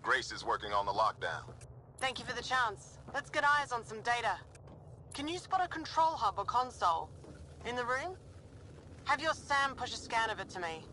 Grace is working on the lockdown. Thank you for the chance. Let's get eyes on some data. Can you spot a control hub or console? In the room? Have your Sam push a scan of it to me.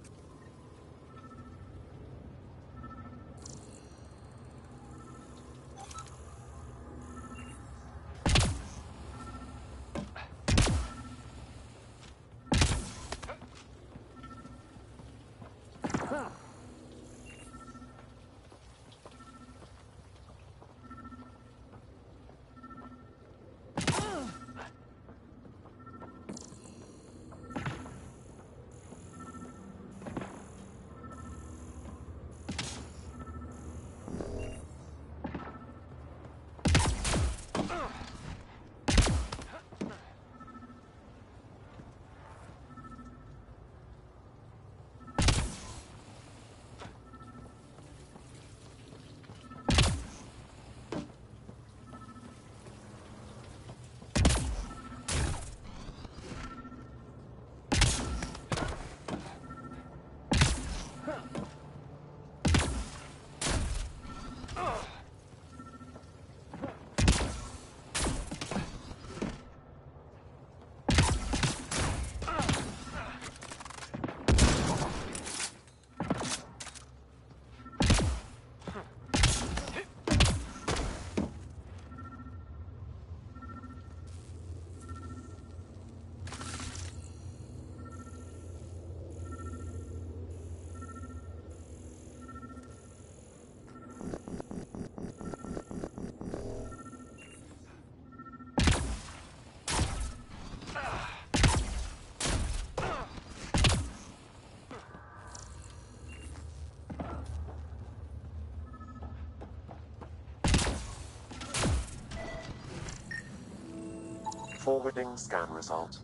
Forwarding scan result.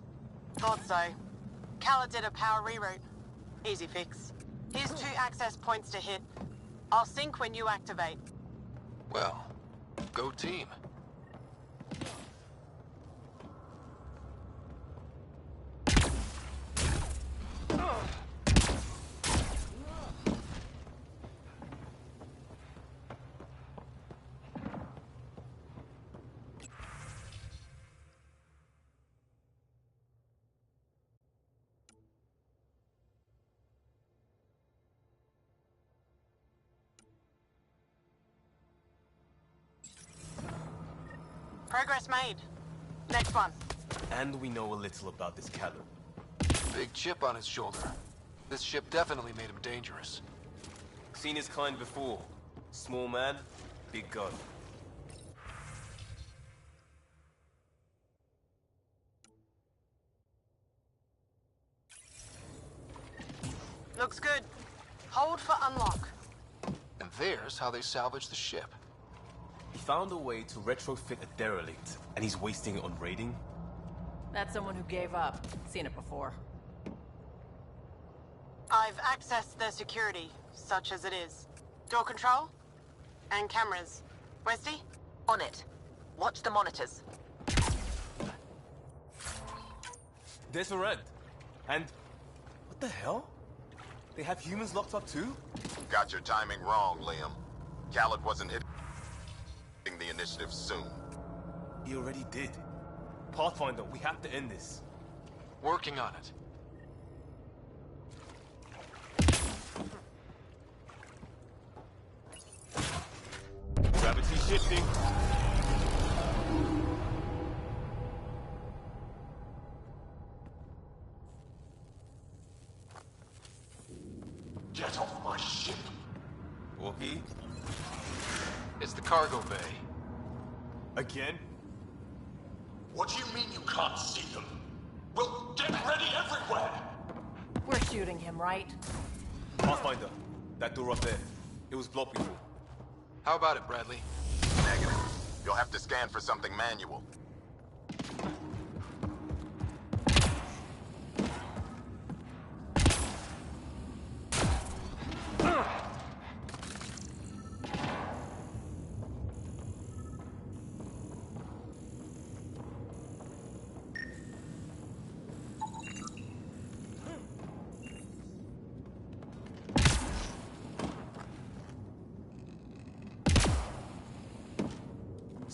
Thought so. Khaled did a power reroute. Easy fix. Here's 2 access points to hit. I'll sync when you activate. Well, go team. Progress made. Next one. And we know a little about this Khaled. Big chip on his shoulder. This ship definitely made him dangerous. Seen his kind before. Small man, big gun. Looks good. Hold for unlock. And there's how they salvaged the ship. He found a way to retrofit a derelict, and he's wasting it on raiding? That's someone who gave up. Seen it before. I've accessed their security, such as it is. Door control? And cameras. Westy? On it. Watch the monitors. There's a red. And... what the hell? They have humans locked up too? Got your timing wrong, Liam. Khaled wasn't hitting the initiative soon. He already did. Pathfinder, we have to end this. Working on it. Gravity shifting. Get off my ship. Walkie? It's the cargo bay. Again? What do you mean you can't see them? Well, get ready everywhere! We're shooting him, right? Pathfinder, that door up there. It was blocked before. How about it, Bradley? Negative. You'll have to scan for something manual.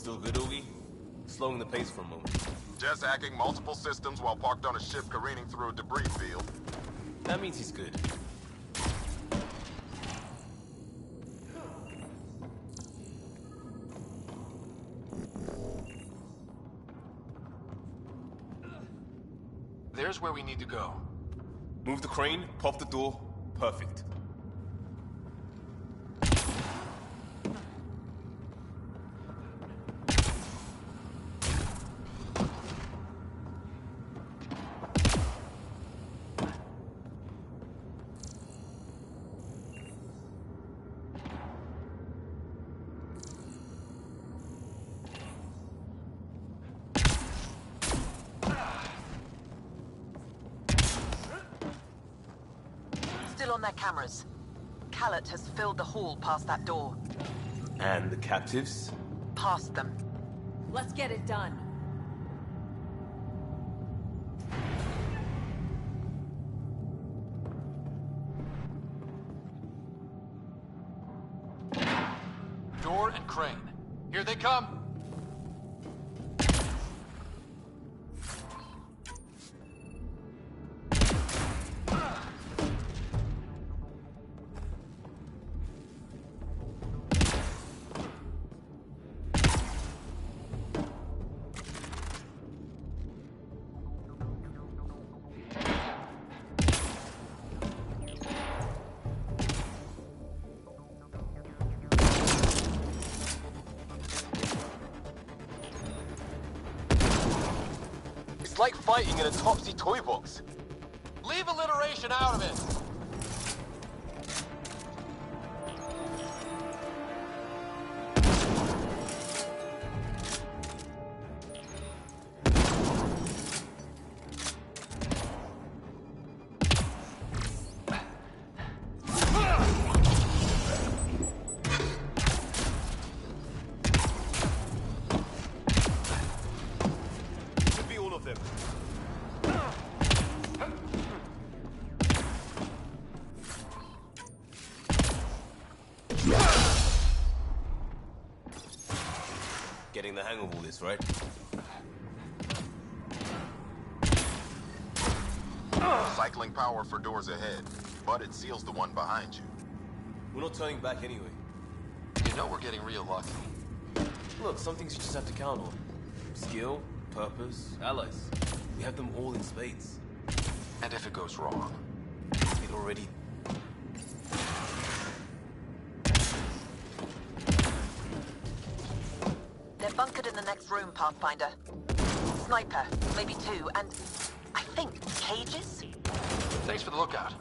Still good, Oogie? Slowing the pace for a moment. Just hacking multiple systems while parked on a ship careening through a debris field. That means he's good. There's where we need to go. Move the crane, pop the door. Perfect. Still on their cameras. Khaled has filled the hall past that door. And the captives? Past them. Let's get it done. Door and crane. Here they come. It's like fighting in a topsy toy box. Leave alliteration out of it. Could be all of them. Getting the hang of all this, right? Cycling power for doors ahead, but it seals the one behind you. We're not turning back anyway. You know we're getting real lucky. Look, some things you just have to count on. Skill, purpose, allies. We have them all in spades. And if it goes wrong? It already... They're bunkered in the next room, Pathfinder. Sniper, maybe two, and I think cages? Thanks for the lookout.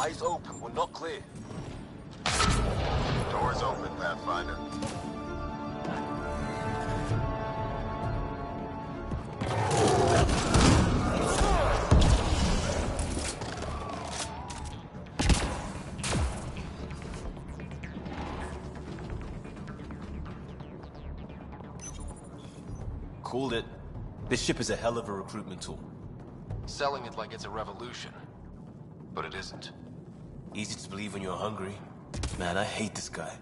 Eyes open, we're not clear. Doors open, Pathfinder. Called it. This ship is a hell of a recruitment tool. Selling it like it's a revolution. But it isn't. Easy to believe when you're hungry. Man, I hate this guy.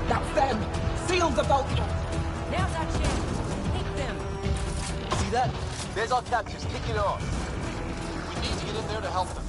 That's them! Seal the boat! Now's our chance. Hit them. See that? There's our captives kicking off. We need to get in there to help them.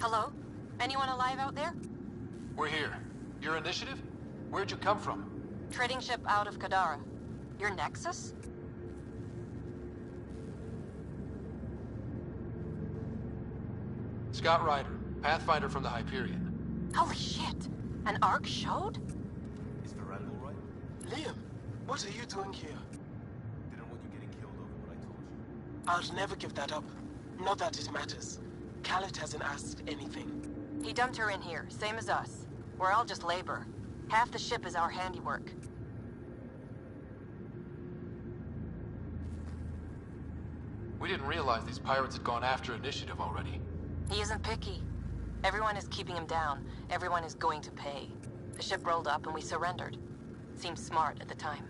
Hello? Anyone alive out there? We're here. Your initiative? Where'd you come from? Trading ship out of Kadara. Your Nexus? Scott Ryder, Pathfinder from the Hyperion. Holy shit! An arc showed? Is Veranda all right? Liam, what are you doing here? Didn't want you getting killed over what I told you. I'll never give that up. Not that it matters. Khaled hasn't asked anything. He dumped her in here, same as us. We're all just labor. Half the ship is our handiwork. We didn't realize these pirates had gone after Initiative already. He isn't picky. Everyone is keeping him down. Everyone is going to pay. The ship rolled up and we surrendered. Seemed smart at the time.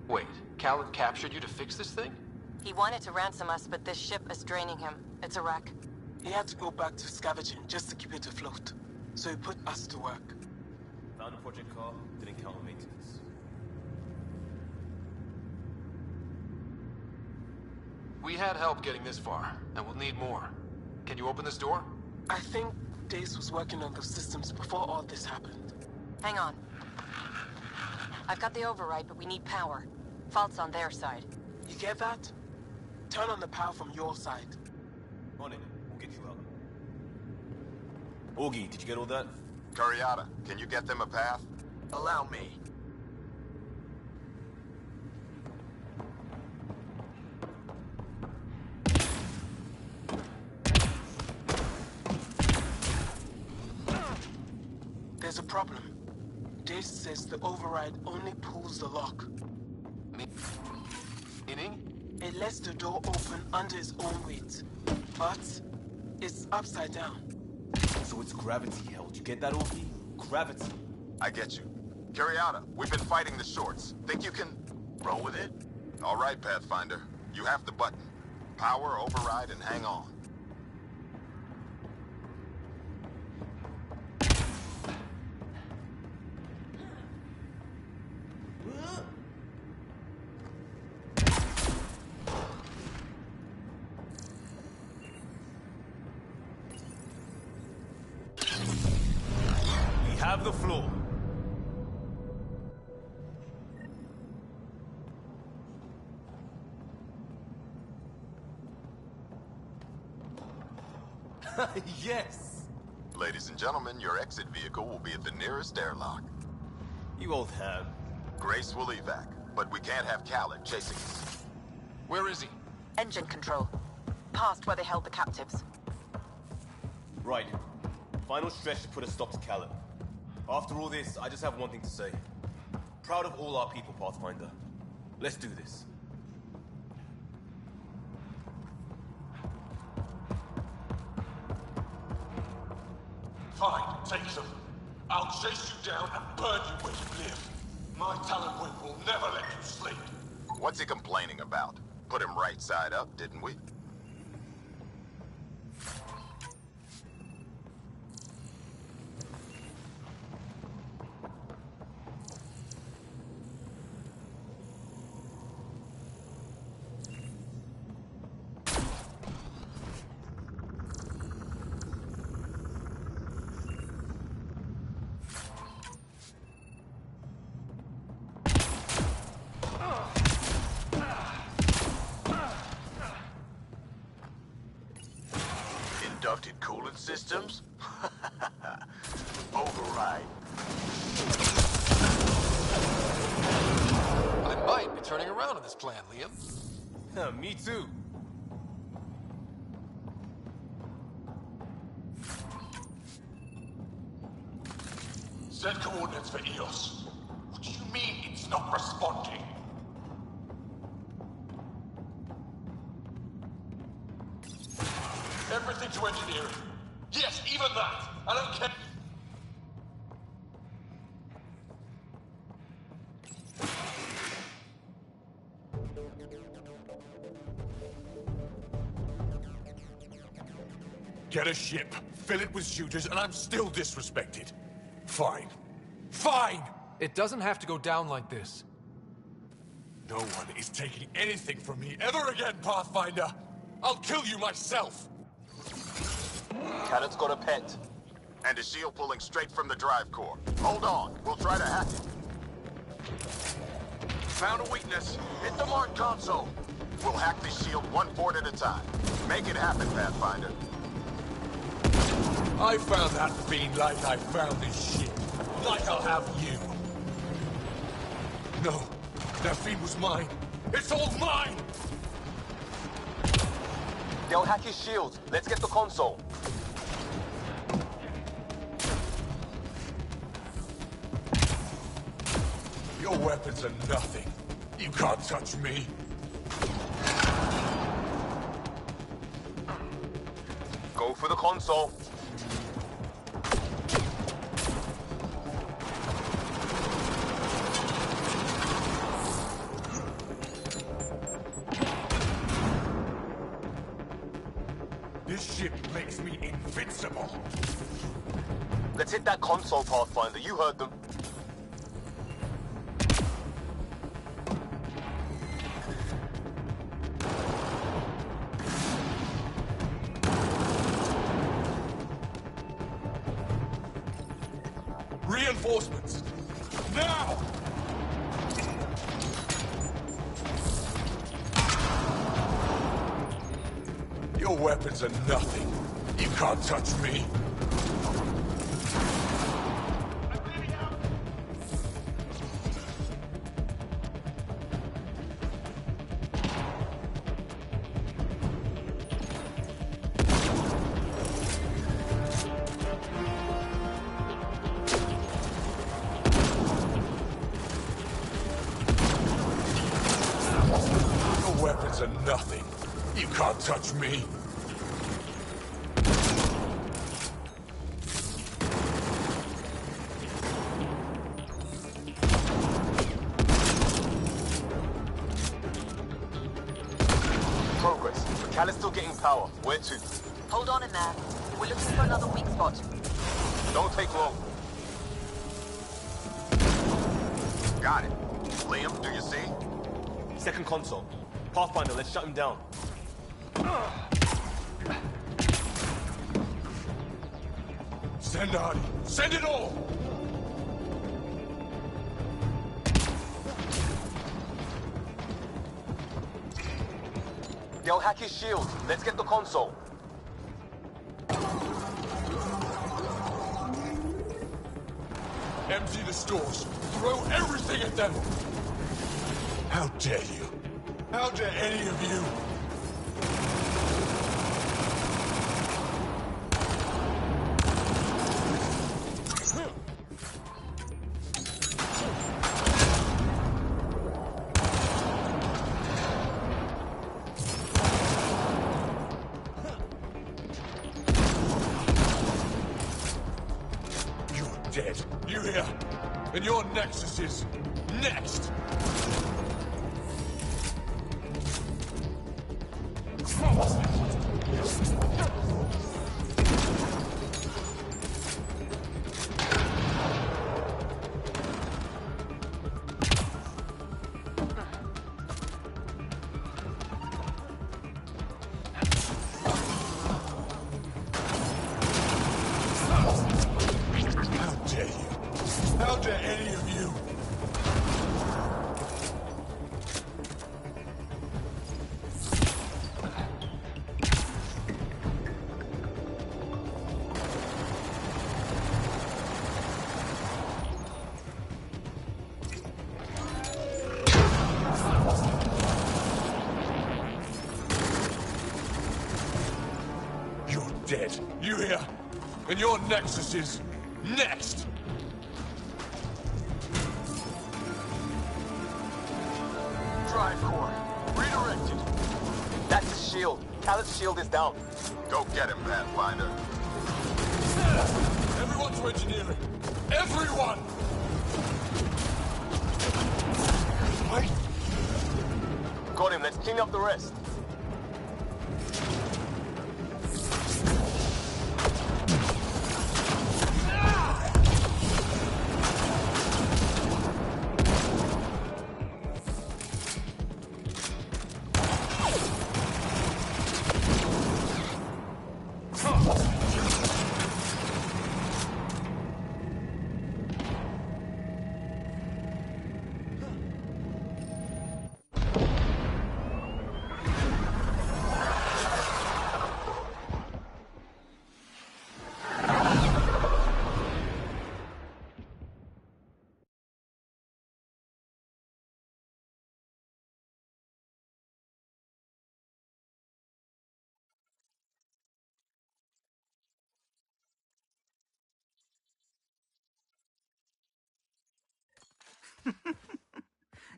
Wait, Khaled captured you to fix this thing? He wanted to ransom us, but this ship is draining him. It's a wreck. He had to go back to scavenging just to keep it afloat. So he put us to work. Found a project car, didn't count on maintenance. We had help getting this far, and we'll need more. Can you open this door? I think Dace was working on those systems before all this happened. Hang on. I've got the override, but we need power. Fault's on their side. You get that? Turn on the power from your side. On it, we'll get you out. Augie, did you get all that? Curiata, can you get them a path? Allow me. There's a problem. Dace says the override only pulls the lock. Meaning? It lets the door open under its own weight. But it's upside down. So it's gravity held. You get that, Augie? Gravity. I get you. Curiata, we've been fighting the shorts. Think you can roll with it? All right, Pathfinder. You have the button. Power, override, and hang on. We have the floor. Yes! Ladies and gentlemen, your exit vehicle will be at the nearest airlock. You old ham. Grace will evac, but we can't have Khaled chasing us. Where is he? Engine control. Past where they held the captives. Right. Final stretch to put a stop to Khaled. After all this, I just have one thing to say. Proud of all our people, Pathfinder. Let's do this. Fine, take them. I'll chase you down and burn you where you live. My talent whip will never let you sleep. What's he complaining about? Put him right side up, didn't we? Inducted coolant systems? Override. I might be turning around on this plan, Liam. Yeah, me too. Send coordinates for EOS. What do you mean it's not responding? Everything to engineering. Yes, even that. I don't care. Get a ship, fill it with shooters, and I'm still disrespected. Fine. Fine! It doesn't have to go down like this. No one is taking anything from me ever again, Pathfinder! I'll kill you myself! Cannon's got a pet. And a shield pulling straight from the drive core. Hold on, we'll try to hack it. Found a weakness. Hit the mark console. We'll hack the shield one port at a time. Make it happen, Pathfinder. I found that fiend like I found this ship. Like I'll have you. No, that fiend was mine. It's all mine! They'll hack his shield. Let's get the console. Your weapons are nothing. You can't touch me. Go for the console. This ship makes me invincible. Let's hit that console, Pathfinder. You heard them. Reinforcements! Now! Your weapons are nothing. You can't touch me. Your weapons are nothing. You can't touch me. Progress. Cal is still getting power. Where to? Hold on in there. We're looking for another weak spot. Don't take long. Got it. Liam, do you see? Second console. Pathfinder, let's shut him down. Send Artie. Send it all! They'll hack his shield. Let's get the console. Empty the stores. Throw everything at them! How dare you? How dare any of you? You're dead. You hear? And your Nexus is next! How dare you? How dare any of you? You're dead. You hear? And your Nexus is next! Drive core. Redirected. That's his shield. Cal's shield is down. Go get him, Pathfinder. Everyone to engineering! Everyone! Wait! Got him. Let's clean up the rest.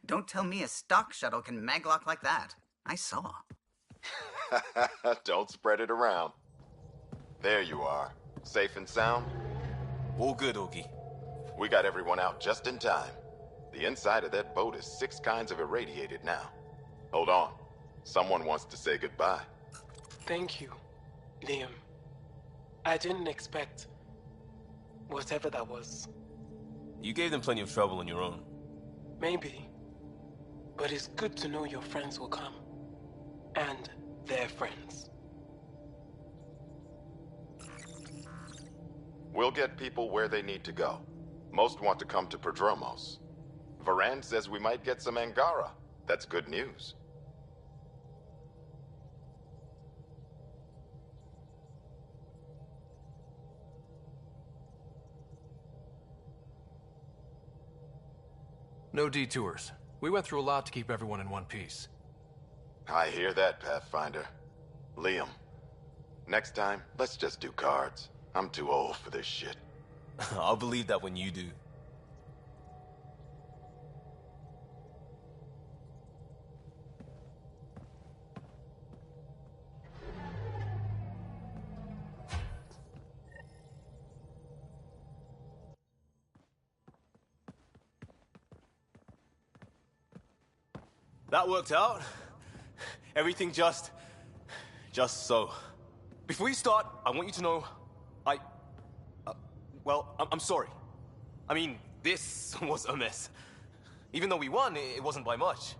Don't tell me a stock shuttle can maglock like that. I saw. Don't spread it around. There you are. Safe and sound? All good, Augie. We got everyone out just in time. The inside of that boat is 6 kinds of irradiated now. Hold on. Someone wants to say goodbye. Thank you, Liam. I didn't expect whatever that was. You gave them plenty of trouble on your own. Maybe. But it's good to know your friends will come. And their friends. We'll get people where they need to go. Most want to come to Prodromos. Varan says we might get some Angara. That's good news. No detours. We went through a lot to keep everyone in one piece. I hear that, Pathfinder. Liam, next time, let's just do cards. I'm too old for this shit. I'll believe that when you do. That worked out. Everything just so. Before you start, I want you to know, I'm sorry. I mean, this was a mess. Even though we won, it wasn't by much.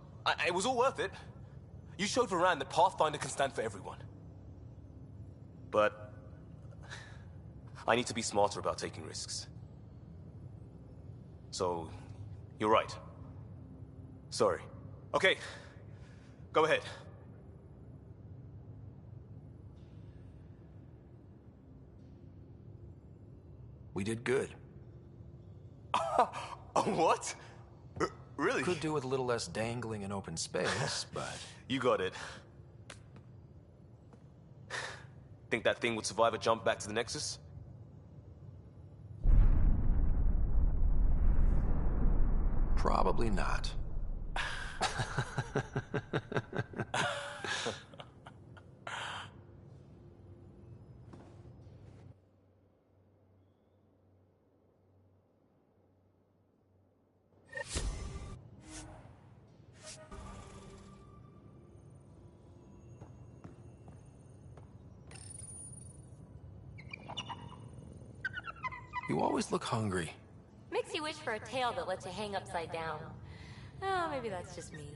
It was all worth it. You showed Varan that Pathfinder can stand for everyone. But I need to be smarter about taking risks. So, you're right. Sorry. Okay, go ahead. We did good. What? Really? Could do with a little less dangling in open space, but... You got it. Think that thing would survive a jump back to the Nexus? Probably not. You always look hungry. Makes you wish for a tail that lets you hang upside down. Oh, maybe that's just me.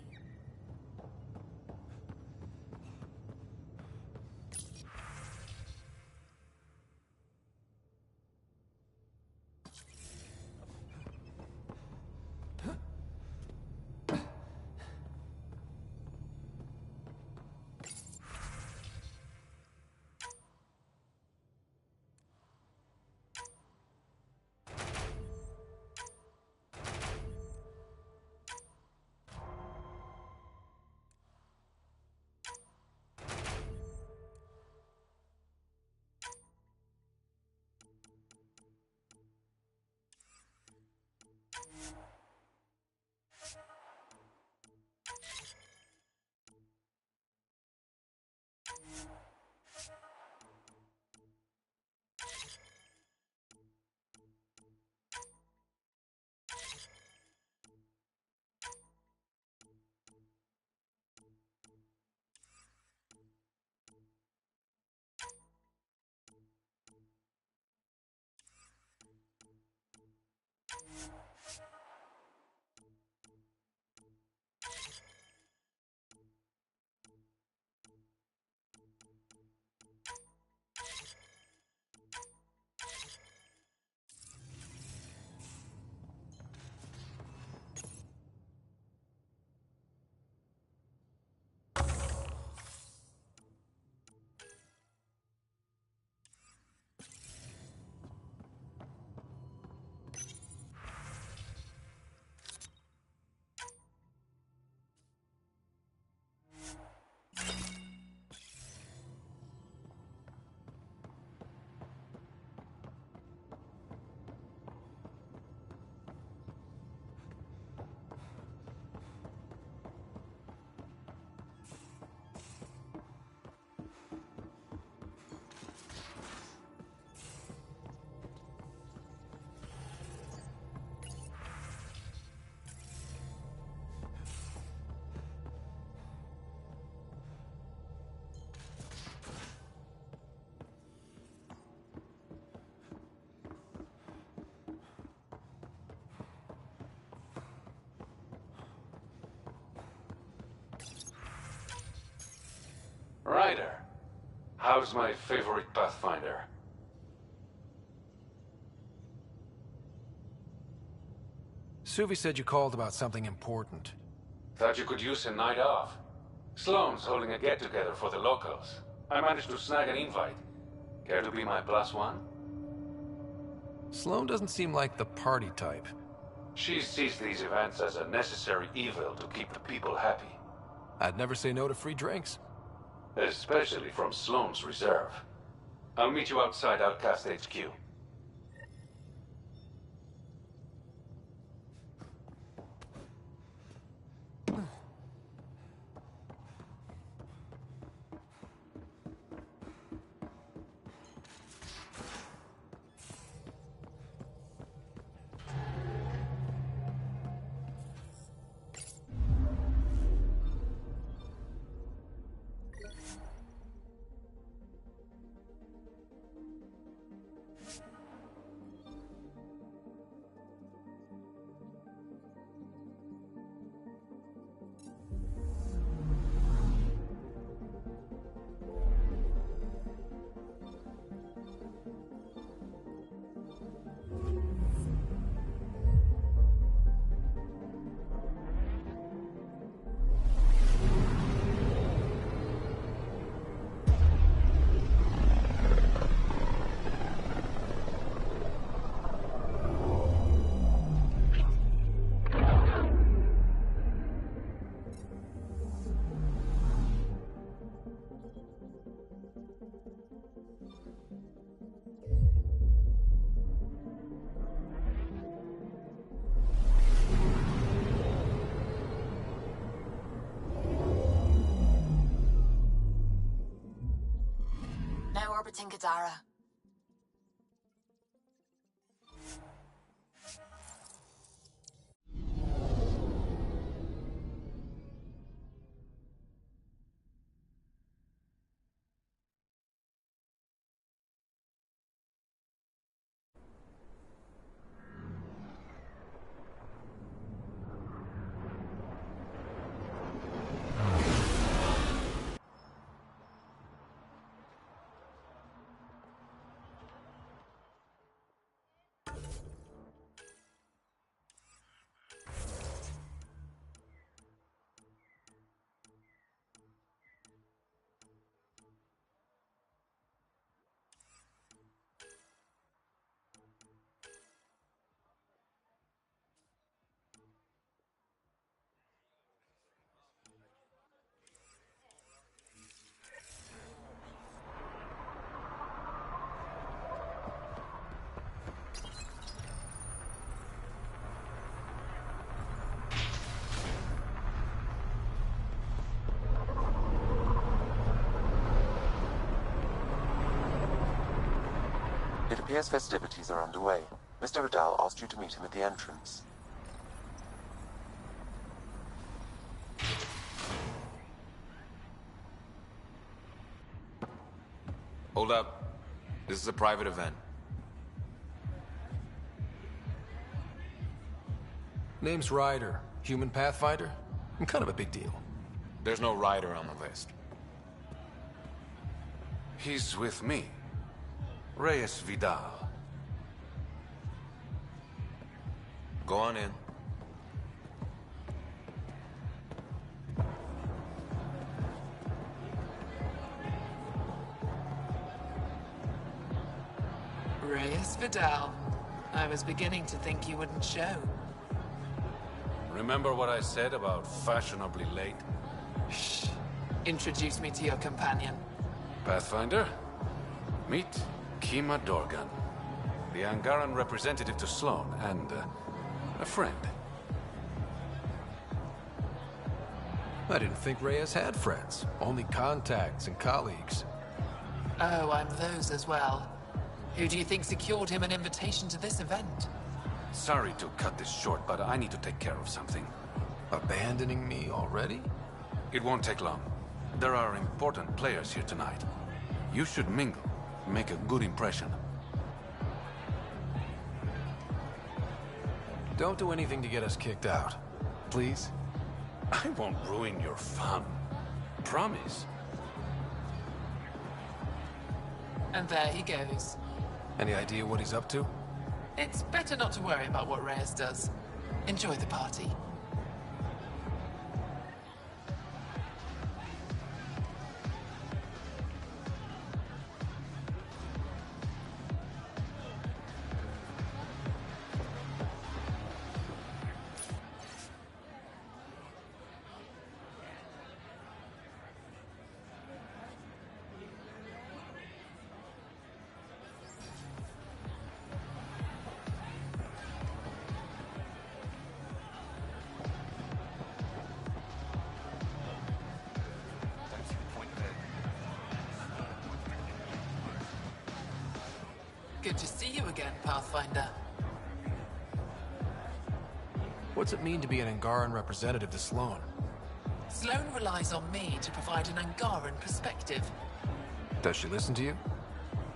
Ryder, how's my favorite Pathfinder? Suvi said you called about something important. Thought you could use a night off. Sloane's holding a get-together for the locals. I managed to snag an invite. Care to be my +1? Sloane doesn't seem like the party type. She sees these events as a necessary evil to keep the people happy. I'd never say no to free drinks. Especially from Sloane's reserve. I'll meet you outside Outcast HQ. Now orbiting Gadara. It appears festivities are underway. Mr. Vidal asked you to meet him at the entrance. Hold up. This is a private event. Name's Ryder. Human Pathfinder? I'm kind of a big deal. There's no rider on the list. He's with me. Reyes Vidal. Go on in. Reyes Vidal. I was beginning to think you wouldn't show. Remember what I said about fashionably late? Shh. Introduce me to your companion. Pathfinder, meet Kima Dorgan, the Angaran representative to Sloane, and a friend. I didn't think Reyes had friends. Only contacts and colleagues. Oh, I'm those as well. Who do you think secured him an invitation to this event? Sorry to cut this short, but I need to take care of something. Abandoning me already? It won't take long. There are important players here tonight. You should mingle, make a good impression. Don't do anything to get us kicked out. Please? I won't ruin your fun. Promise. And there he goes. Any idea what he's up to? It's better not to worry about what Reyes does. Enjoy the party. Good to see you again, Pathfinder. What's it mean to be an Angaran representative to Sloan? Sloan relies on me to provide an Angaran perspective. Does she listen to you?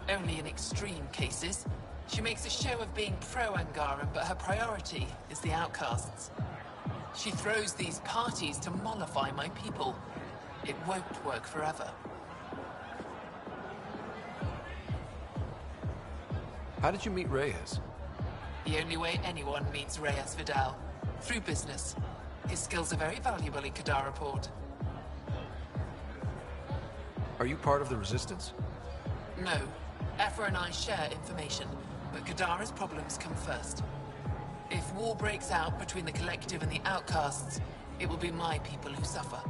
Only in extreme cases. She makes a show of being pro-Angaran, but her priority is the outcasts. She throws these parties to mollify my people. It won't work forever. How did you meet Reyes? The only way anyone meets Reyes Vidal. Through business. His skills are very valuable in Kadara Port. Are you part of the Resistance? No. Aphra and I share information, but Kadara's problems come first. If war breaks out between the Collective and the Outcasts, it will be my people who suffer.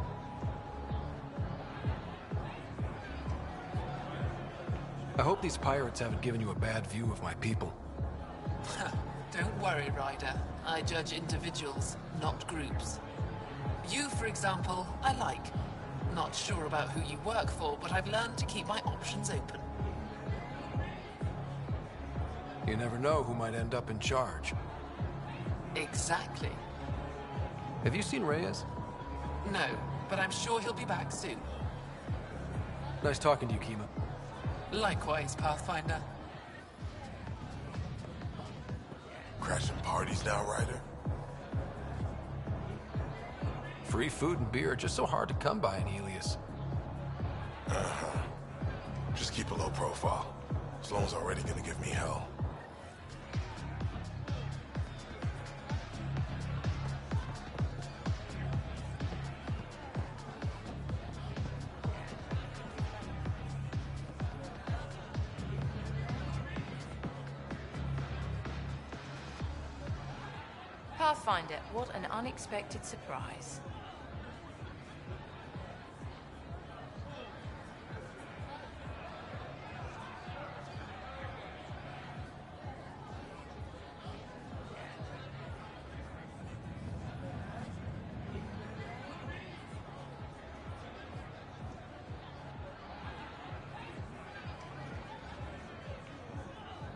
I hope these pirates haven't given you a bad view of my people. Don't worry, Ryder. I judge individuals, not groups. You, for example, I like. Not sure about who you work for, but I've learned to keep my options open. You never know who might end up in charge. Exactly. Have you seen Reyes? No, but I'm sure he'll be back soon. Nice talking to you, Kima. Likewise, Pathfinder. Crashing parties now, Ryder? Free food and beer are just so hard to come by in Helios. Uh-huh. Just keep a low profile. Sloan's already gonna give me hell. Pathfinder, what an unexpected surprise.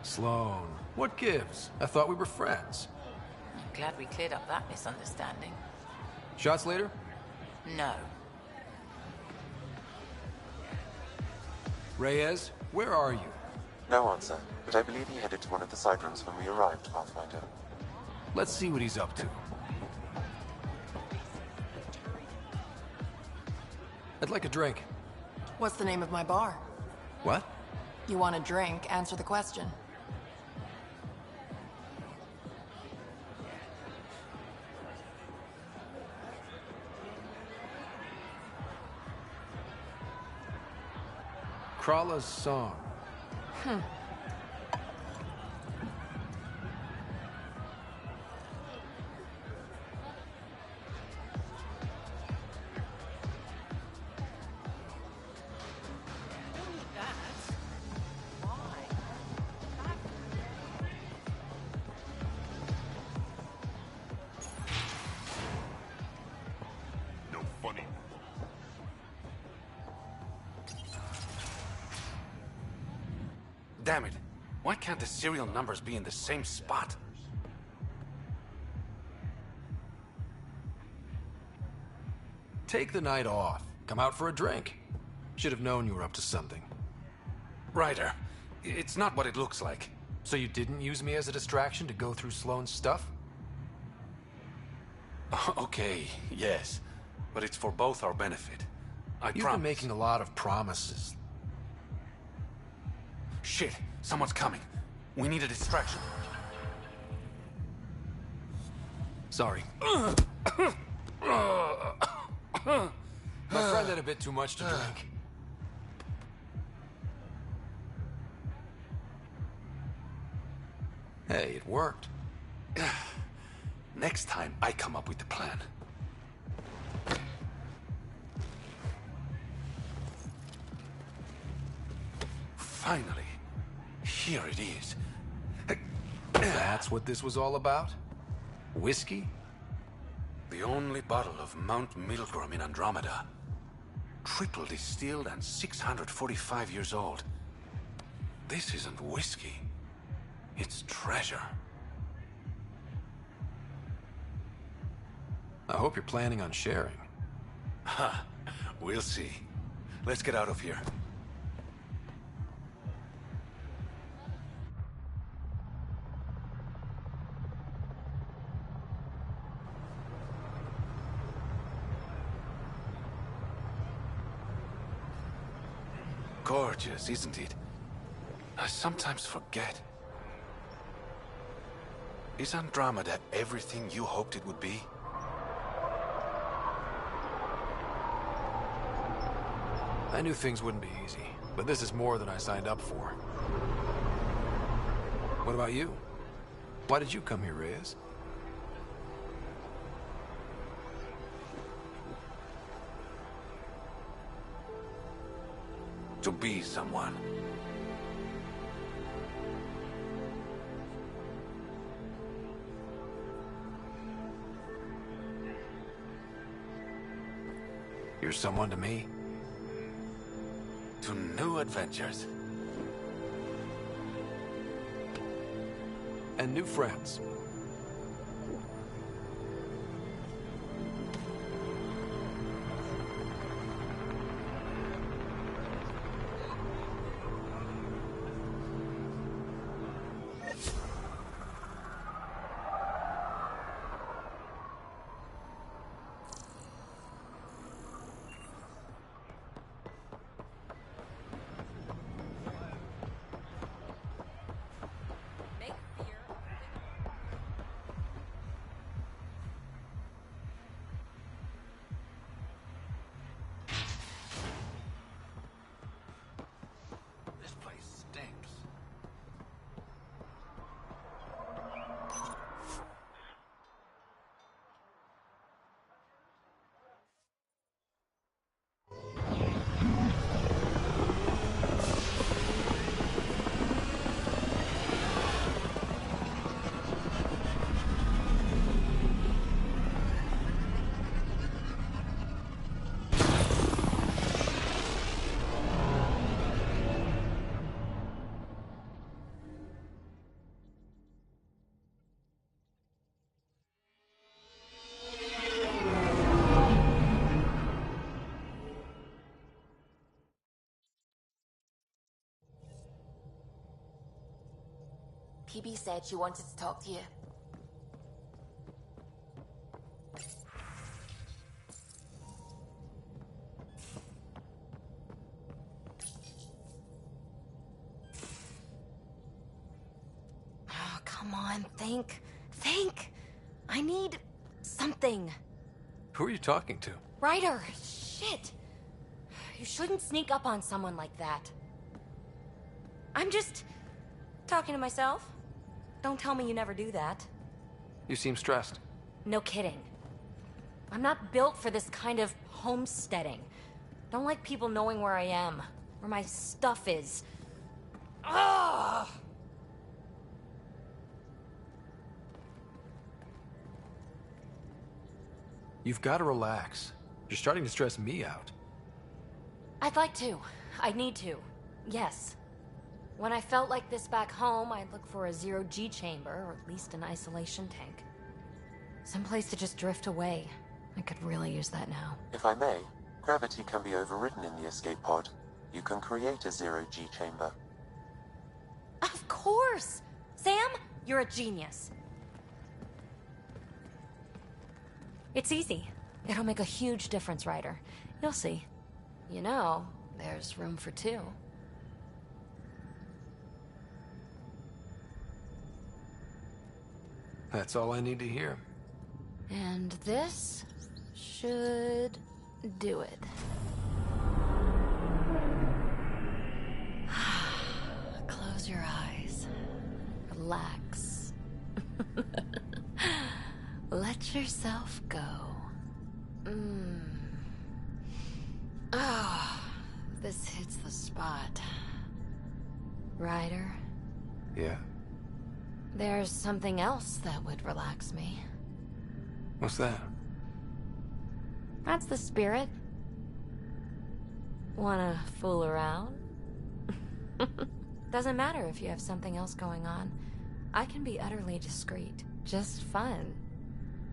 Sloan, what gives? I thought we were friends. I'm glad we cleared up that misunderstanding. Shots later? No. Reyes, where are you? No answer, but I believe he headed to one of the side rooms when we arrived, Pathfinder. Let's see what he's up to. I'd like a drink. What's the name of my bar? What? You want a drink? Answer the question. Krala's song. No funny. Damn it. Why can't the serial numbers be in the same spot? Take the night off. Come out for a drink. Should have known you were up to something. Ryder, it's not what it looks like. So you didn't use me as a distraction to go through Sloane's stuff? Okay, yes. But it's for both our benefit. I You've promise. been making a lot of promises. Shit, someone's coming. We need a distraction. Sorry. My friend had a bit too much to drink. Hey, it worked. Next time, I come up with the plan. Finally, here it is. That's what this was all about? Whiskey? The only bottle of Mount Milgram in Andromeda. Triple distilled and 645 years old. This isn't whiskey. It's treasure. I hope you're planning on sharing. Ha, we'll see. Let's get out of here. Gorgeous, isn't it? I sometimes forget. Is Andromeda everything you hoped it would be? I knew things wouldn't be easy, but this is more than I signed up for. What about you? Why did you come here, Reyes? To be someone. You're someone to me? To new adventures. And new friends. PB said she wanted to talk to you. Oh, come on, think. Think! I need something. Who are you talking to? Ryder! Shit! You shouldn't sneak up on someone like that. I'm just talking to myself. Don't tell me you never do that. You seem stressed. No kidding. I'm not built for this kind of homesteading. Don't like people knowing where I am, where my stuff is. Ugh! You've got to relax. You're starting to stress me out. I'd like to. I need to. Yes. When I felt like this back home, I'd look for a zero-G chamber, or at least an isolation tank. Someplace to just drift away. I could really use that now. If I may, gravity can be overridden in the escape pod. You can create a zero-G chamber. Of course! Sam, you're a genius. It's easy. It'll make a huge difference, Ryder. You'll see. You know, there's room for two. That's all I need to hear. And this should do it. Close your eyes. Relax. Let yourself go. Oh, this hits the spot. Ryder? Yeah? There's something else that would relax me. What's that? That's the spirit. Wanna fool around? Doesn't matter if you have something else going on. I can be utterly discreet. Just fun.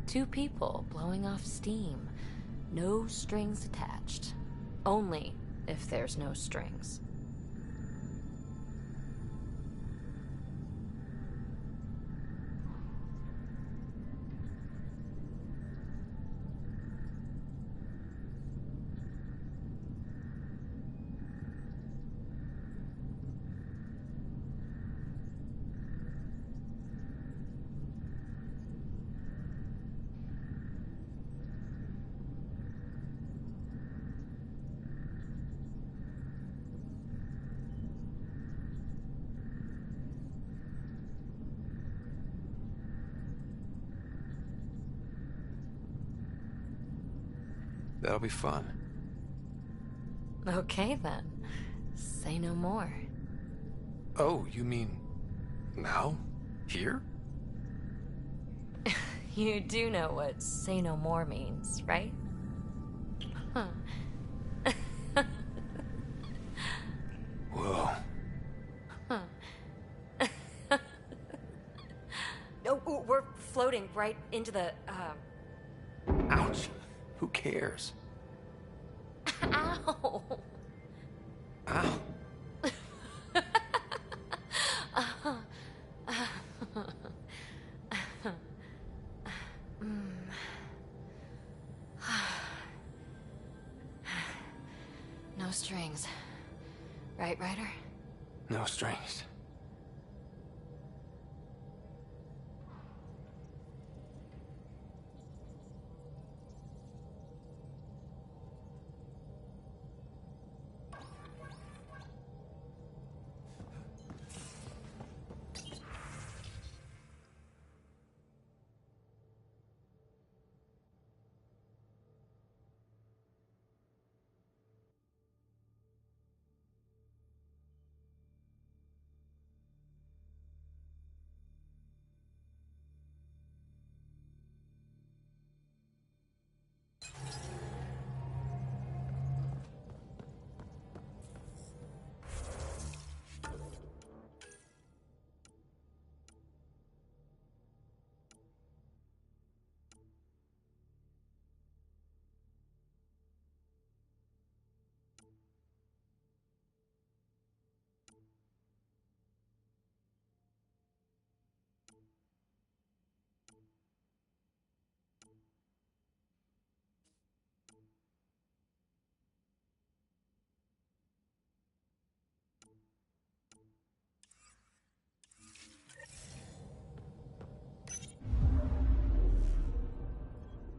Two people blowing off steam. No strings attached. Only if there's no strings. That'll be fun. Okay then. Say no more. Oh, you mean... now? Here? You do know what say no more means, right? Huh. Whoa. Huh. No, we're floating right into the, Ouch. Who cares? Ow! Ow. No strings. Right, Ryder? No strings.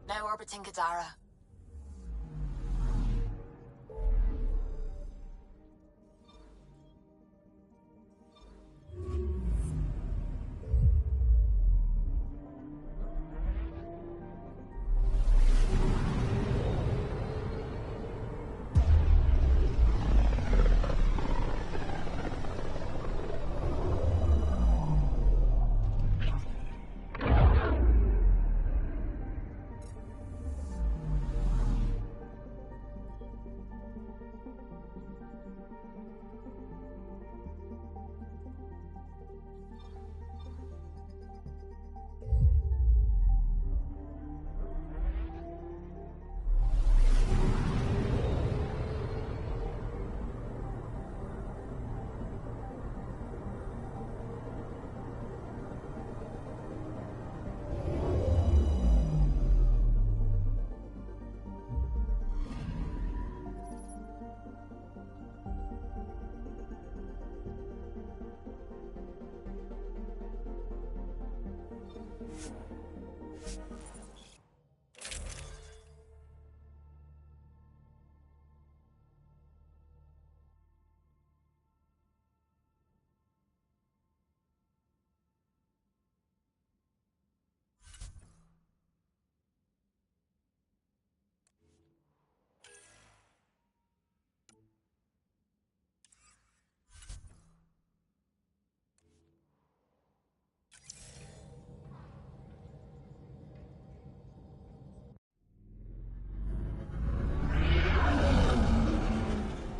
Now orbiting Kadara.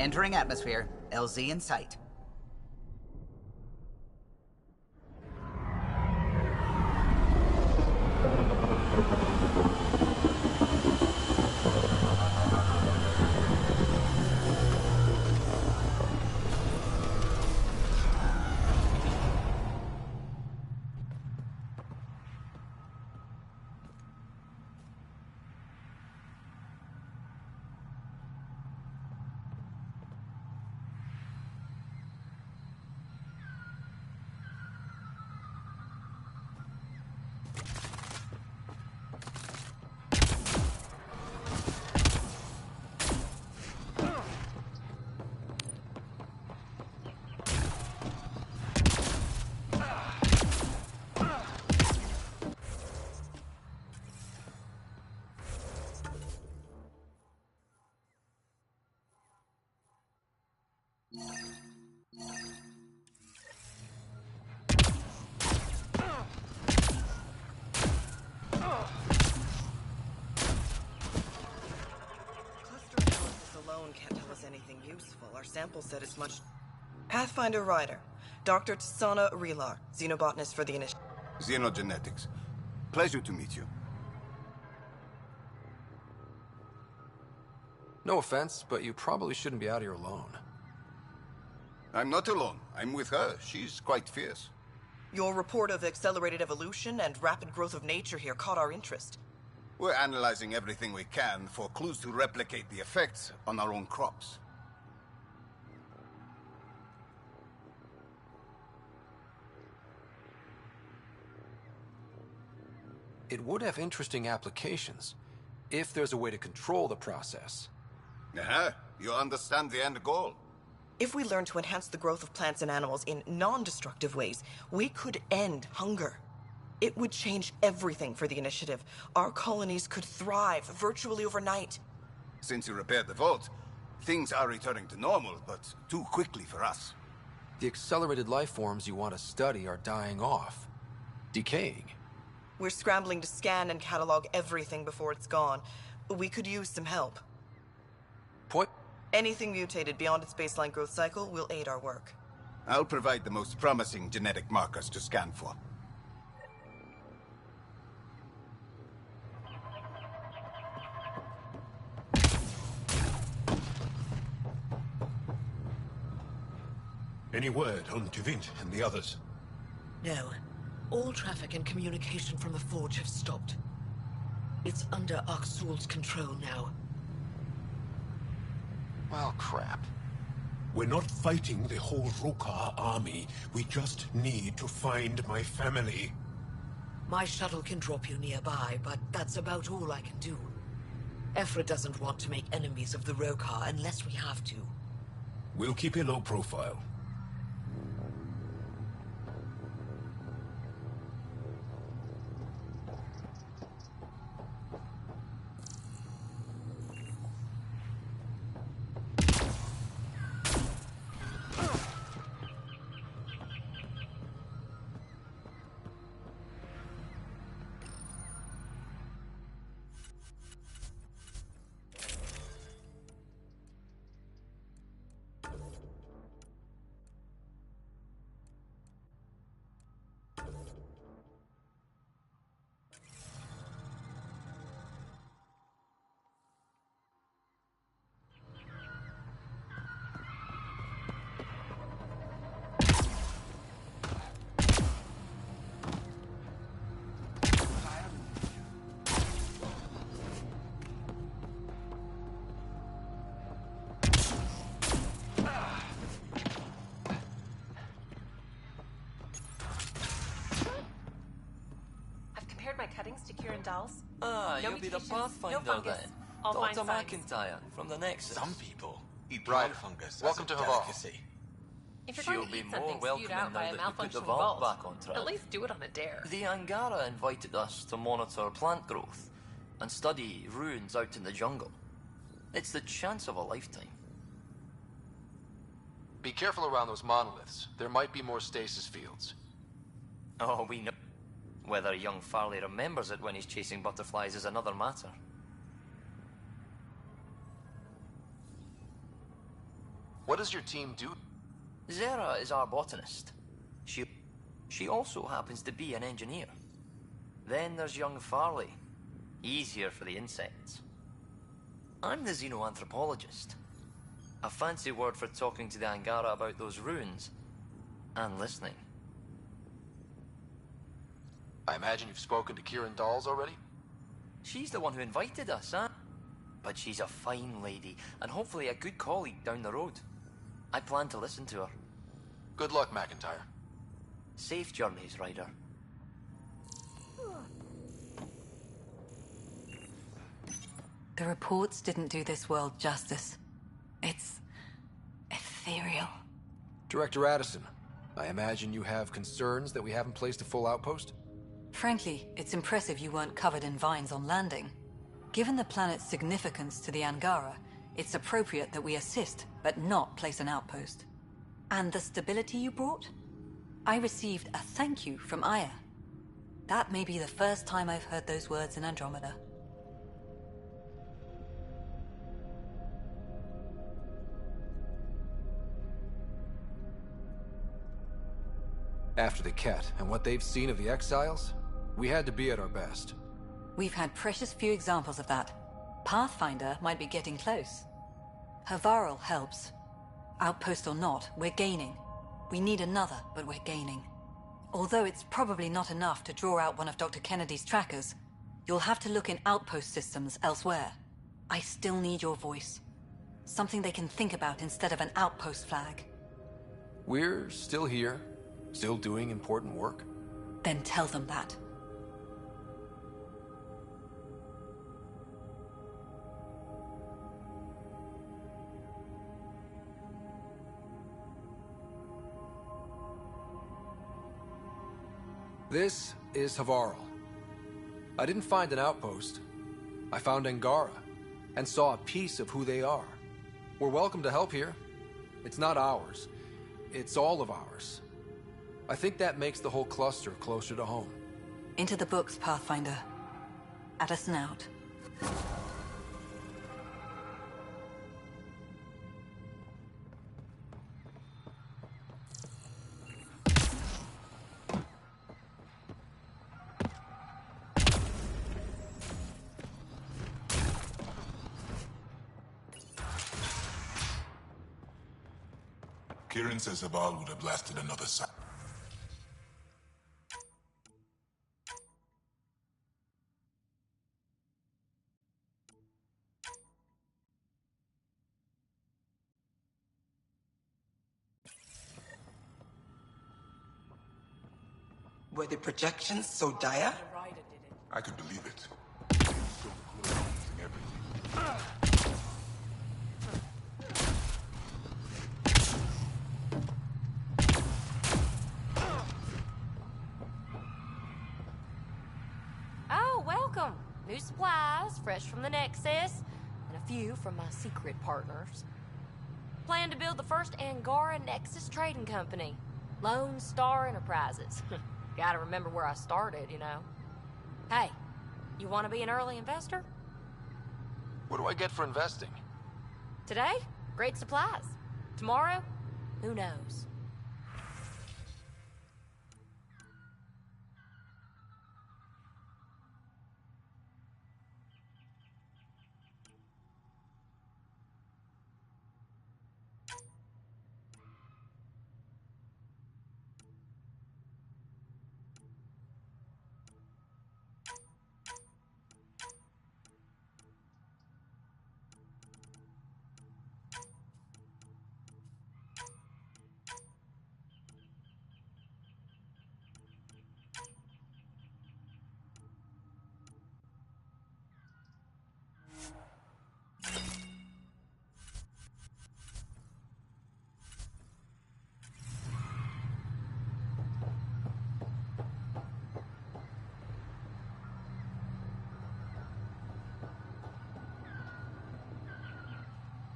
Entering atmosphere. LZ in sight. Can't tell us anything useful. Our sample set is much... Pathfinder Ryder. Dr. Tsana Relar, xenobotanist for the initiative. Xenogenetics. Pleasure to meet you. No offense, but you probably shouldn't be out here alone. I'm not alone. I'm with her. She's quite fierce. Your report of accelerated evolution and rapid growth of nature here caught our interest. We're analyzing everything we can for clues to replicate the effects on our own crops. It would have interesting applications, if there's a way to control the process. You understand the end goal. If we learn to enhance the growth of plants and animals in non-destructive ways, we could end hunger. It would change everything for the initiative. Our colonies could thrive virtually overnight. Since you repaired the vault, things are returning to normal, but too quickly for us. The accelerated life forms you want to study are dying off. Decaying. We're scrambling to scan and catalog everything before it's gone. We could use some help. Anything mutated beyond its baseline growth cycle will aid our work. I'll provide the most promising genetic markers to scan for. Any word on Tuvint and the others? No. All traffic and communication from the Forge have stopped. It's under Aksul's control now. Well, crap. We're not fighting the whole Rokar army. We just need to find my family. My shuttle can drop you nearby, but that's about all I can do. Ephra doesn't want to make enemies of the Rokar unless we have to. We'll keep a low profile. My cuttings to Kieran Dulles. Ah, no you'll be the mutations, Pathfinder no fungus. then. All fine Dr. signs. McIntyre from the Nexus. Some people eat Right. plant fungus Welcome as to a Havar. delicacy. If you're She'll going to be eat more something welcoming spewed out by now a that we put the malfunctioning vault vault, back on track. at least do it on a dare. The Angara invited us to monitor plant growth and study ruins out in the jungle. It's the chance of a lifetime. Be careful around those monoliths. There might be more stasis fields. Oh, we know. Whether young Farley remembers it when he's chasing butterflies is another matter. What does your team do? Zera is our botanist. She also happens to be an engineer. Then there's young Farley. He's here for the insects. I'm the xenoanthropologist. A fancy word for talking to the Angara about those ruins. And listening. I imagine you've spoken to Kieran Dawes already? She's the one who invited us, huh? But she's a fine lady, and hopefully a good colleague down the road. I plan to listen to her. Good luck, McIntyre. Safe journeys, Ryder. The reports didn't do this world justice. It's ethereal. Director Addison, I imagine you have concerns that we haven't placed a full outpost? Frankly, it's impressive you weren't covered in vines on landing. Given the planet's significance to the Angara, it's appropriate that we assist, but not place an outpost. And the stability you brought? I received a thank you from Aya. That may be the first time I've heard those words in Andromeda. After the Ket and what they've seen of the Exiles, we had to be at our best. We've had precious few examples of that. Pathfinder might be getting close. Havarl helps. Outpost or not, we're gaining. We need another, but we're gaining. Although it's probably not enough to draw out one of Dr. Kennedy's trackers, you'll have to look in outpost systems elsewhere. I still need your voice. Something they can think about instead of an outpost flag. We're still here, still doing important work. Then tell them that. This is Havarl. I didn't find an outpost. I found Angara, and saw a piece of who they are. We're welcome to help here. It's not ours. It's all of ours. I think that makes the whole cluster closer to home. Into the books, Pathfinder. Addison out. Kieran says Havarl would have blasted another site. Were the projections so dire? I could believe it. Oh, welcome. New supplies, fresh from the Nexus, and a few from my secret partners. Plan to build the first Angara Nexus trading company. Lone Star Enterprises. Gotta remember where I started, you know. Hey, you want to be an early investor? What do I get for investing? Today, great supplies. Tomorrow, who knows?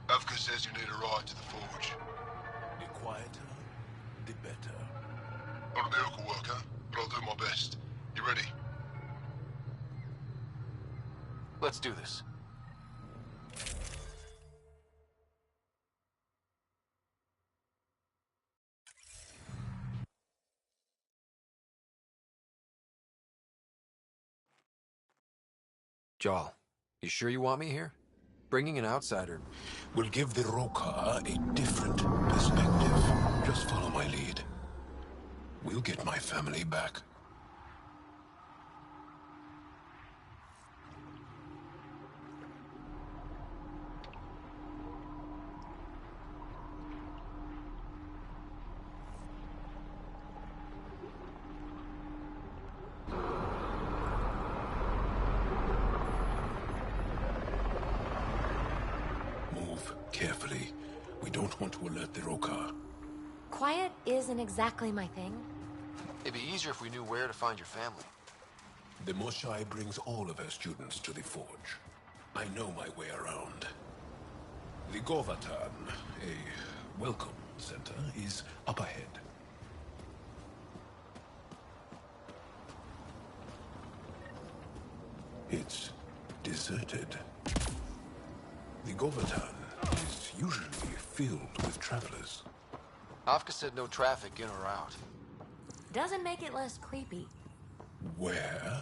Avka says you need a ride to the forge. The quieter, the better. Not a miracle worker, but I'll do my best. You ready? Let's do this. Jarl, you sure you want me here? Bringing an outsider will give the Roka a different perspective. Just follow my lead. We'll get my family back. Carefully. We don't want to alert the Roka. Quiet isn't exactly my thing. It'd be easier if we knew where to find your family. The Moshai brings all of her students to the Forge. I know my way around. The Govatan, a welcome center, is up ahead. It's deserted. The Govatan is usually filled with travelers. Afka said no traffic in or out. Doesn't make it less creepy. Where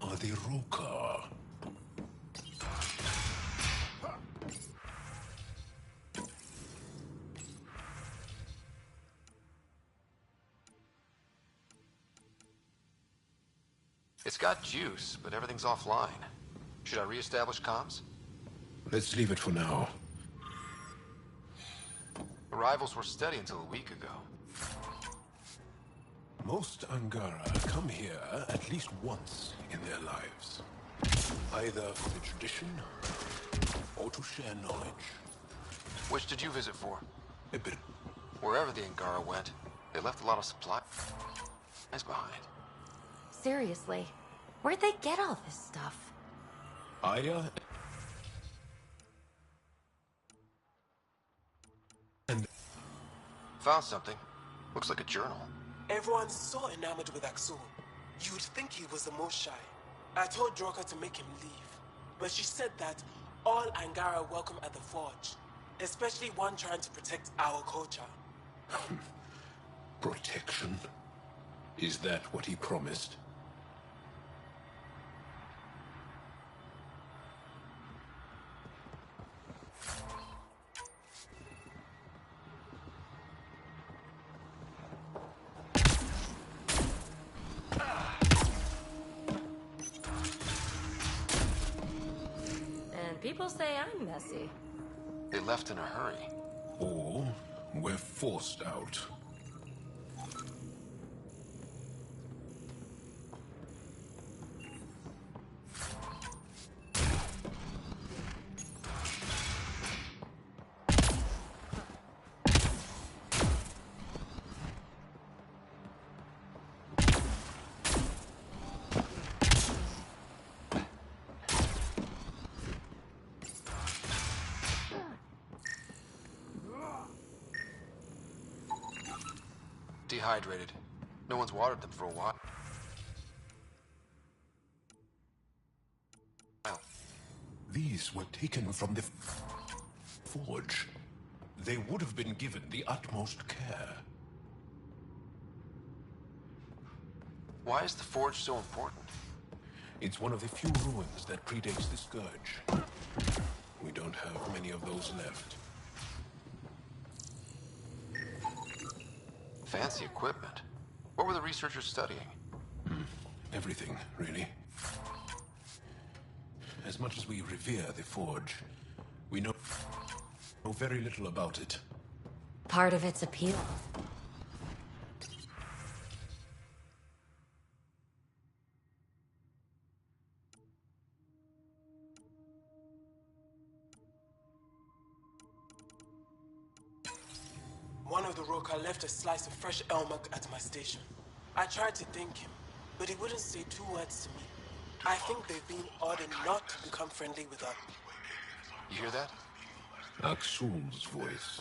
are the Roka? It's got juice, but everything's offline. Should I reestablish comms? Let's leave it for now. Arrivals were steady until a week ago. Most Angara come here at least once in their lives. Either for the tradition, or to share knowledge. Which did you visit for? A bit. Wherever the Angara went, they left a lot of supplies behind. Seriously, where'd they get all this stuff? Aya and found something. Looks like a journal. Everyone's so enamored with Axel. You would think he was a Moshai. I told Droka to make him leave, but she said that all Angara are welcome at the Forge, especially one trying to protect our culture. Protection? Is that what he promised? People say I'm messy. They left in a hurry. Or we're forced out. Dehydrated. No one's watered them for a while. These were taken from the Forge. They would have been given the utmost care. Why is the Forge so important? It's one of the few ruins that predates the Scourge. We don't have many of those left. Fancy equipment. What were the researchers studying? Everything, really. As much as we revere the Forge, we know very little about it. Part of its appeal. One of the Roka left a slice of fresh elmuck at my station. I tried to thank him, but he wouldn't say 2 words to me. I think they've been ordered not to become friendly with us. You hear that? Aksul's voice.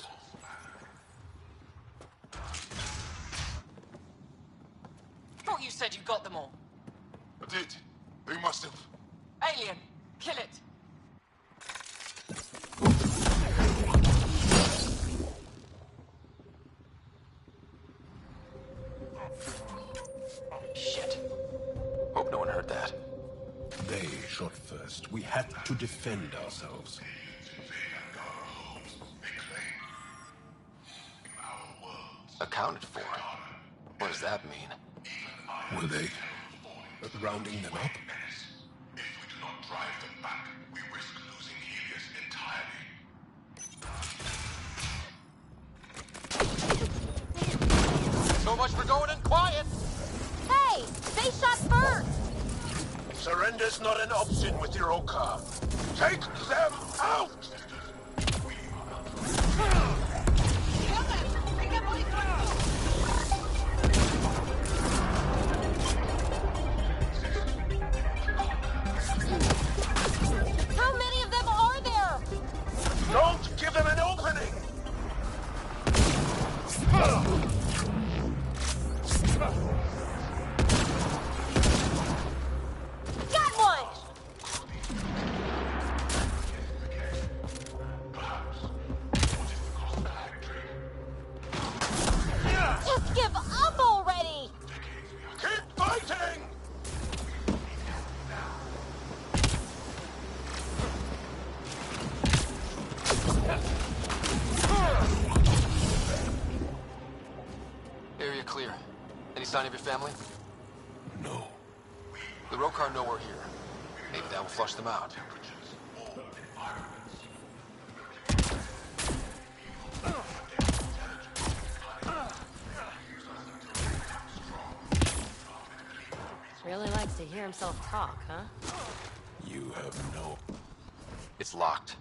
Thought you said you got them all. I did. They must have. Alien, kill it. Shit. Hope no one heard that. They shot first. colonist, we had to defend ourselves. Accounted for? What does that mean? Were they rounding them up? So much for going in quiet! Hey! They shot first! Surrender's not an option with your Oka. Take them out! How many of them are there? Don't give them an opening! Got one! Just give up already! Keep fighting! Area clear. Any sign of your family? No. The Rokar know we're here. Maybe that will flush them out. Really likes to hear himself talk, huh? You have no... It's locked.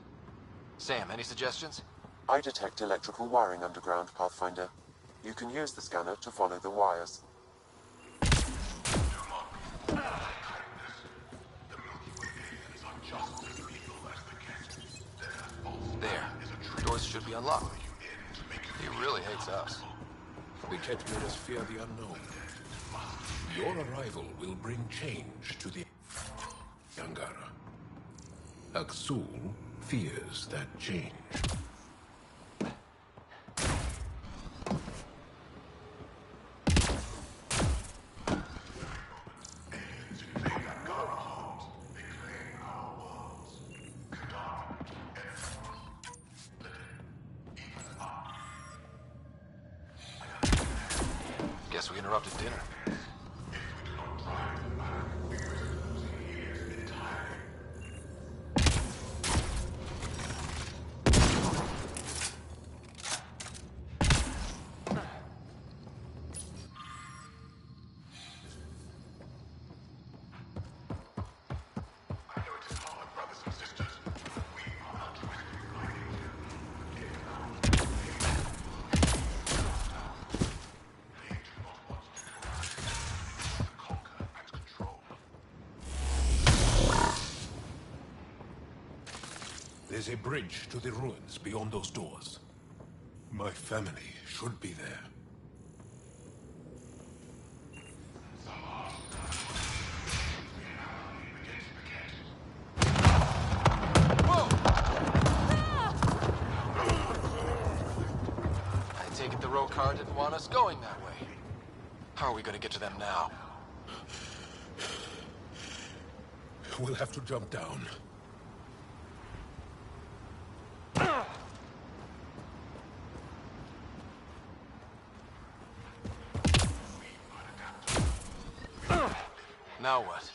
Sam, any suggestions? I detect electrical wiring underground, Pathfinder. You can use the scanner to follow the wires. There. Doors should be unlocked. He really hates us. The Ket made us fear the unknown. Your arrival will bring change to the Angara. Aksul fears that change. Guess we interrupted dinner. There's a bridge to the ruins beyond those doors. My family should be there. I take it the Rokar didn't want us going that way. How are we going to get to them now? We'll have to jump down. Now what?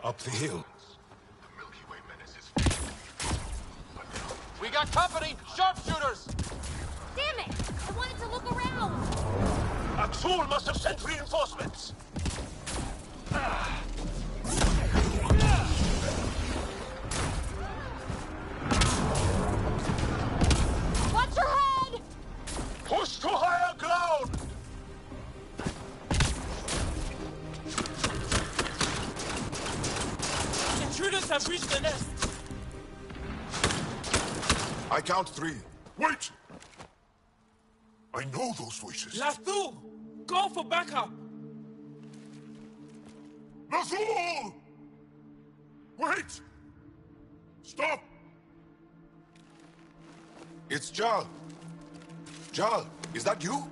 Up the hill. We got company! Sharpshooters! Damn it! I wanted to look around! Aksul must have sent reinforcements! Watch your head! Push to higher ground! Intruders have reached the nest. I count 3. Wait! I know those voices. Lathul! Go for backup! Lathul! Wait! Stop! It's Jal. Jal, is that you?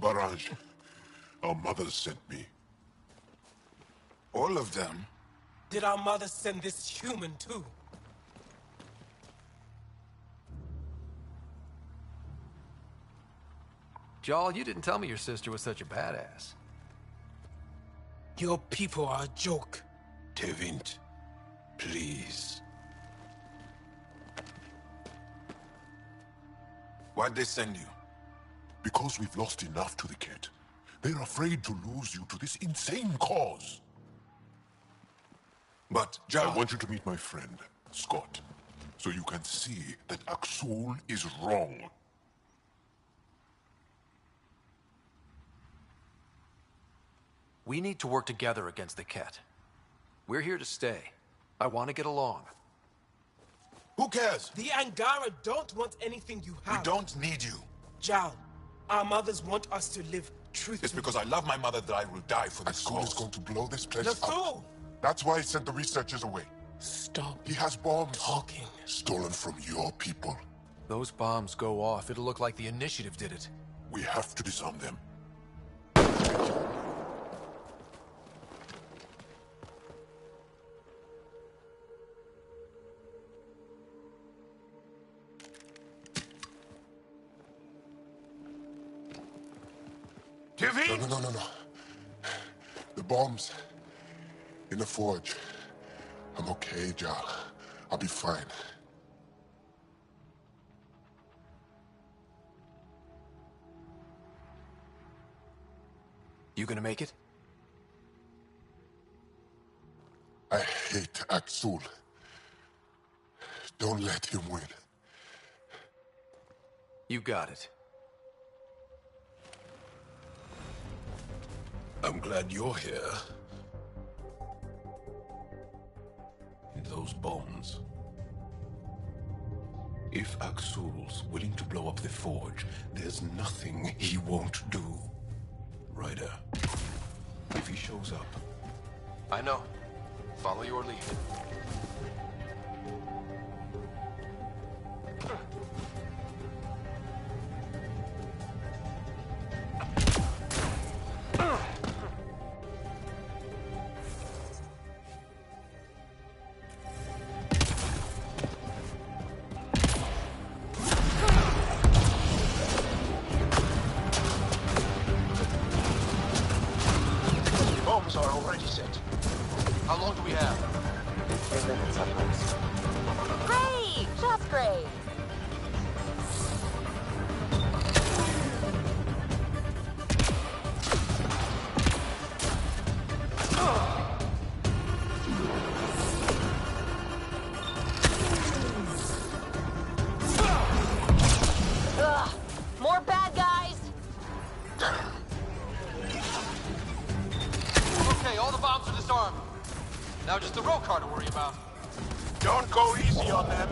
Barrage, our mothers sent me. All of them? Did our mother send this human too? Jarl, you didn't tell me your sister was such a badass. Your people are a joke. Tevint, please. Why'd they send you? Because we've lost enough to the kit. They're afraid to lose you to this insane cause. But, Jarl... I want you to meet my friend, Scott, so you can see that Axul is wrong. We need to work together against the Ket. We're here to stay. I want to get along. Who cares? The Angara don't want anything you have. We don't need you. Jal, our mothers want us to live truthfully. It's because I love my mother that I will die for this cause. Is going to blow this place up. That's why he sent the researchers away. Stop. He has bombs. Talking. Stolen from your people. Those bombs go off, it'll look like the Initiative did it. We have to disarm them. No. The bombs in the forge. I'm okay, Jarl. I'll be fine. You gonna make it? I hate Axul. Don't let him win. You got it. I'm glad you're here. Those bombs. If Axul's willing to blow up the forge, there's nothing he won't do. Ryder, if he shows up... I know. Follow your lead. Now just the roll car to worry about. Don't go easy on them.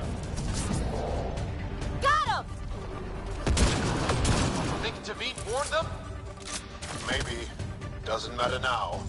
Got him! Think Tavit warned them? Maybe. Doesn't matter now.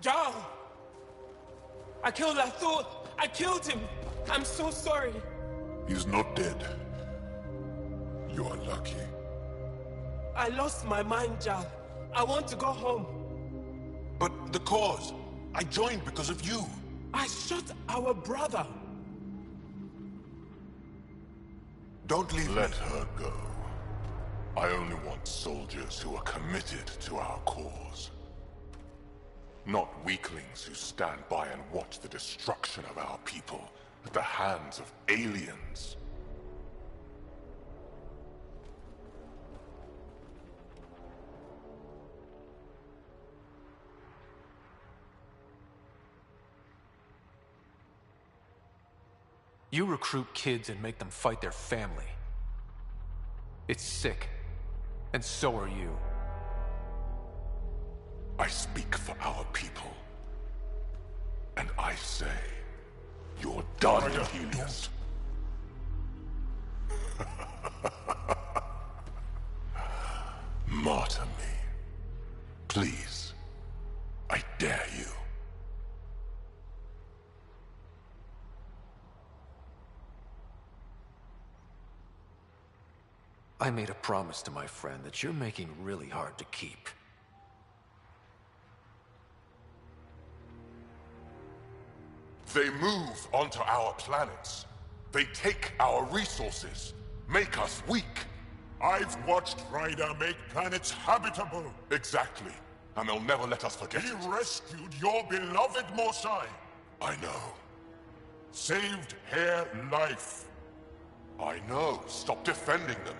Jarl! I killed Lathor! I killed him! I'm so sorry! He's not dead. You are lucky. I lost my mind, Jarl. I want to go home. But the cause? I joined because of you. I shot our brother. Don't leave Let her go. I only want soldiers who are committed to our cause. Not weaklings who stand by and watch the destruction of our people at the hands of aliens. You You recruit kids and make them fight their family. It's sick. And so are you. I speak for our people. And I say, you're done, Helios. Martyr me. Please. I dare you. I made a promise to my friend that you're making really hard to keep. They move onto our planets. They take our resources, make us weak. I've watched Ryder make planets habitable. Exactly. And they'll never let us forget He it. rescued your beloved Mosai. I know. Saved her life. I know. Stop defending them.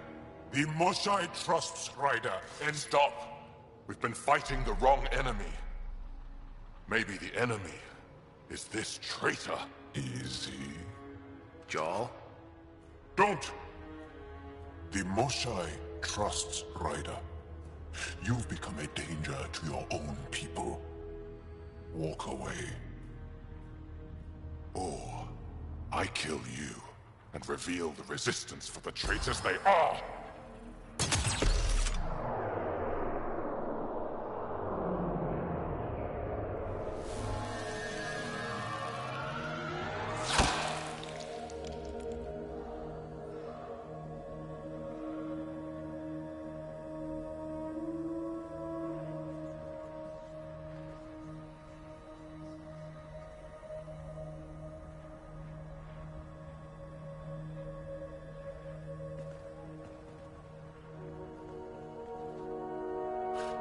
The Mosai trusts Ryder and... Stop. We've been fighting the wrong enemy. Maybe the enemy is this traitor. Easy. Jarl? Don't! The Mosai trusts Ryder. You've become a danger to your own people. Walk away. Or I kill you and reveal the resistance for the traitors they are.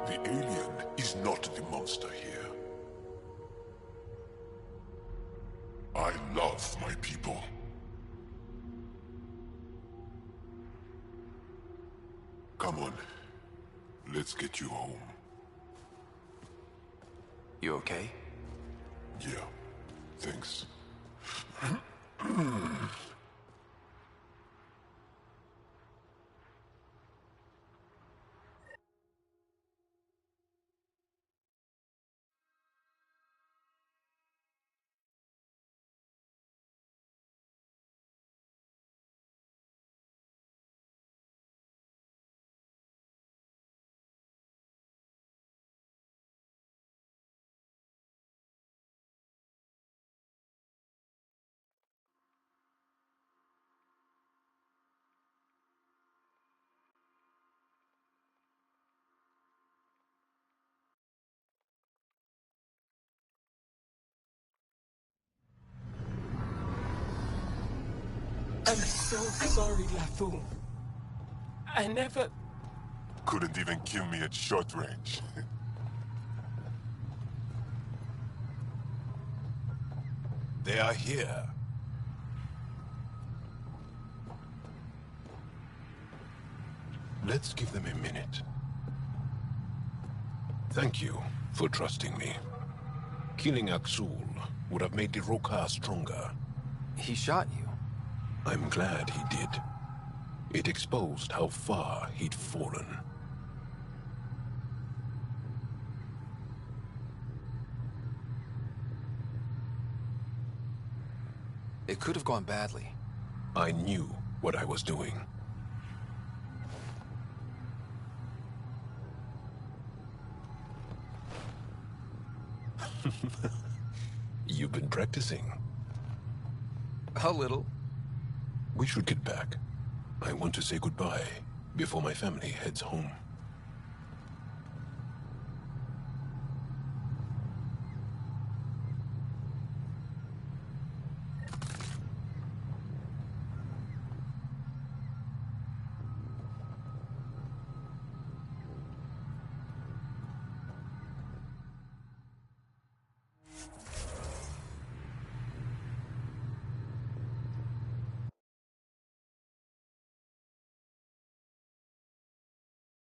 The alien is not the monster here. I love my people. Come on. Let's get you home. You okay? Yeah. Thanks. I'm so sorry, Lafu. I never... Couldn't even kill me at short range. They are here. Let's give them a minute. Thank you for trusting me. Killing Aksul would have made the Rokar stronger. He shot you. I'm glad he did. It exposed how far he'd fallen. It could have gone badly. I knew what I was doing. You've been practicing. A little. We should get back. I want to say goodbye before my family heads home.